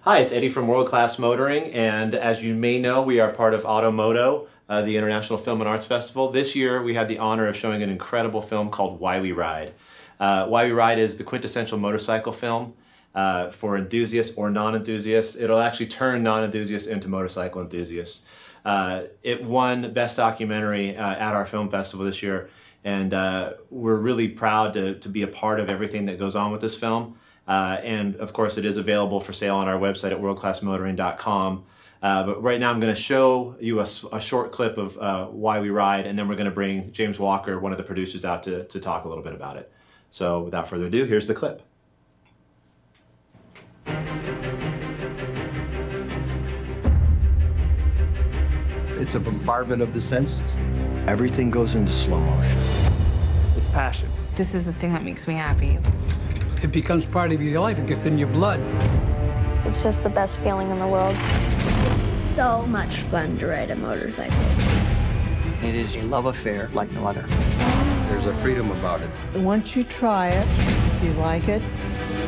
Hi, it's Eddie from World Class Motoring, and as you may know, we are part of Automoto, the International Film and Arts Festival. This year, we had the honor of showing an incredible film called Why We Ride. Why We Ride is the quintessential motorcycle film for enthusiasts or non-enthusiasts. It'll actually turn non-enthusiasts into motorcycle enthusiasts. It won Best Documentary at our film festival this year, and we're really proud to be a part of everything that goes on with this film. And of course, it is available for sale on our website at worldclassmotoring.com. But right now I'm going to show you a short clip of Why We Ride, and then we're going to bring James Walker, one of the producers, out to talk a little bit about it. So without further ado, here's the clip. It's a bombardment of the senses. Everything goes into slow motion. It's passion. This is the thing that makes me happy. It becomes part of your life. It gets in your blood. It's just the best feeling in the world. It's so much fun to ride a motorcycle. It is a love affair like no other. There's a freedom about it. Once you try it, if you like it,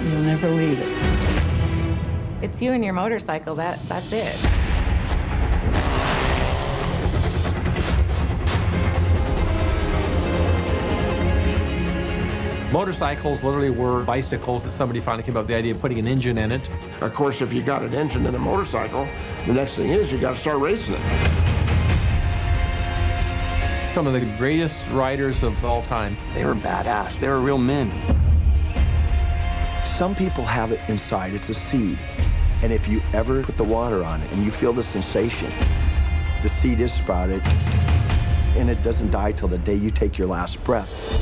you'll never leave it. It's you and your motorcycle. That's it. Motorcycles literally were bicycles that somebody finally came up with the idea of putting an engine in it. Of course, if you got an engine in a motorcycle, the next thing is you got to start racing it. Some of the greatest riders of all time. They were badass. They were real men. Some people have it inside. It's a seed. And if you ever put the water on it and you feel the sensation, the seed is sprouted, and it doesn't die till the day you take your last breath.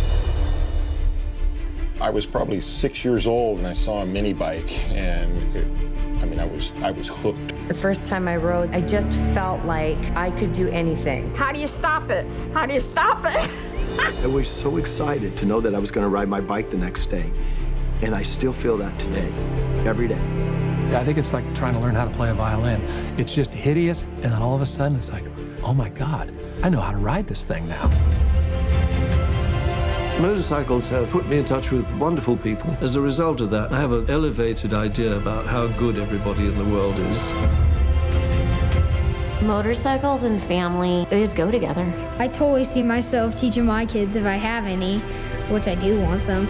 I was probably 6 years old and I saw a mini bike, and I was hooked. The first time I rode, I just felt like I could do anything. How do you stop it? How do you stop it? I was so excited to know that I was going to ride my bike the next day, and I still feel that today, every day. I think it's like trying to learn how to play a violin. It's just hideous, and then all of a sudden it's like, oh my God, I know how to ride this thing now. Motorcycles have put me in touch with wonderful people. As a result of that, I have an elevated idea about how good everybody in the world is. Motorcycles and family, they just go together. I totally see myself teaching my kids if I have any, which I do want some.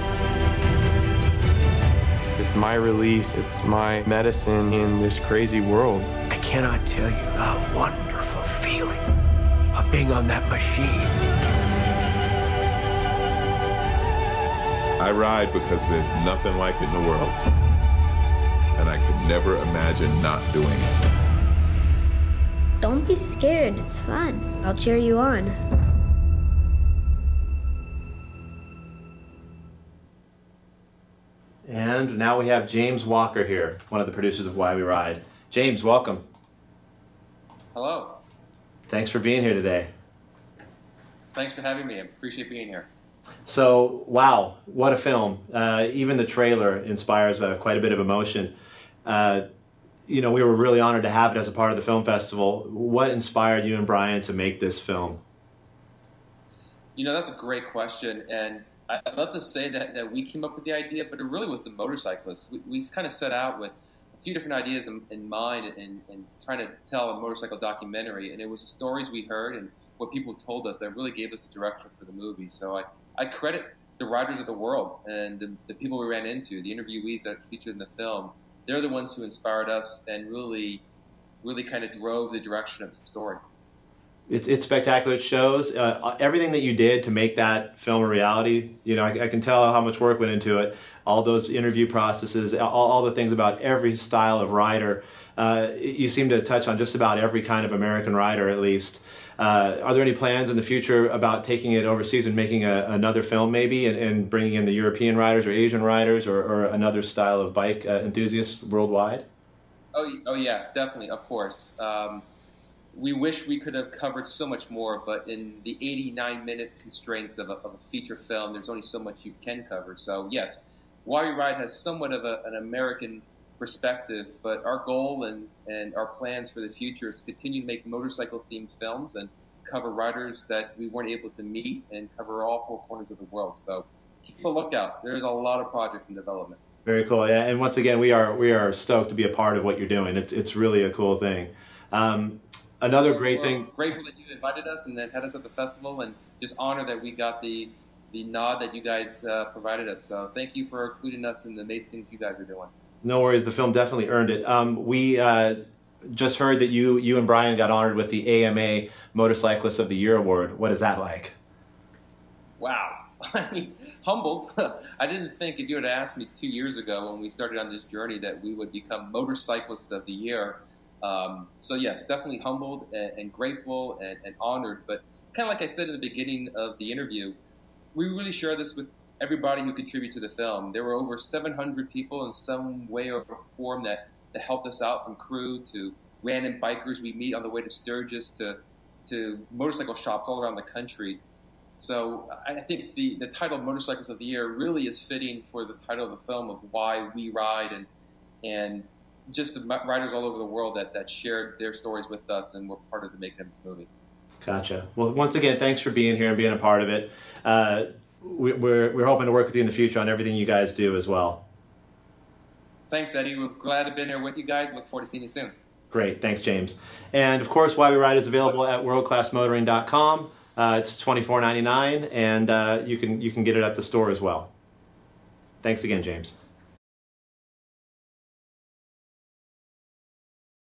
It's my release, it's my medicine in this crazy world. I cannot tell you the wonderful feeling of being on that machine. I ride because there's nothing like it in the world, and I could never imagine not doing it. Don't be scared, it's fun. I'll cheer you on. And now we have James Walker here, one of the producers of Why We Ride. James, welcome. Hello. Thanks for being here today. Thanks for having me. I appreciate being here. So, wow, what a film. Even the trailer inspires quite a bit of emotion. You know, we were really honored to have it as a part of the film festival. What inspired you and Bryan to make this film? You know, that's a great question. And I'd love to say that we came up with the idea, but it really was the motorcyclists. We kind of set out with a few different ideas in mind and trying to tell a motorcycle documentary. And it was the stories we heard and what people told us that really gave us the direction for the movie. So I credit the riders of the world and the people we ran into, the interviewees that are featured in the film. They're the ones who inspired us and really kind of drove the direction of the story. It's spectacular. It shows everything that you did to make that film a reality. You know, I can tell how much work went into it. All those interview processes, all the things about every style of rider. You seem to touch on just about every kind of American rider, at least. Are there any plans in the future about taking it overseas and making another film maybe and bringing in the European riders or Asian riders or another style of bike enthusiasts worldwide? Oh yeah, definitely, of course. We wish we could have covered so much more, but in the 89-minute constraints of a feature film, there's only so much you can cover. So yes, Why We Ride has somewhat of an American perspective, but our goal and our plans for the future is to continue to make motorcycle-themed films and cover riders that we weren't able to meet and cover all four corners of the world. So keep a lookout. There's a lot of projects in development. Very cool. Yeah, and once again, we are stoked to be a part of what you're doing. It's really a cool thing. Another great thing. Grateful that you invited us and then had us at the festival, and just honored that we got the nod that you guys provided us. So thank you for including us in the amazing things you guys are doing. No worries. The film definitely earned it. We just heard that you and Bryan got honored with the AMA Motorcyclists of the Year award. What is that like? Wow. I mean, humbled. I didn't think if you had asked me 2 years ago when we started on this journey that we would become Motorcyclists of the Year. So yes, definitely humbled and grateful and honored. But kind of like I said in the beginning of the interview, we really share this with everybody who contributed to the film. There were over 700 people in some way or form that helped us out, from crew to random bikers we meet on the way to Sturgis to motorcycle shops all around the country. So I think the title Motorcyclists of the Year really is fitting for the title of the film, of why we ride, and just the riders all over the world that shared their stories with us and were part of the making of this movie. Gotcha. Well, once again, thanks for being here and being a part of it. We're hoping to work with you in the future on everything you guys do as well. Thanks, Eddie. We're glad to be here with you guys. Look forward to seeing you soon. Great. Thanks, James. And of course, Why We Ride is available at worldclassmotoring.com. It's $24.99, and you can get it at the store as well. Thanks again, James.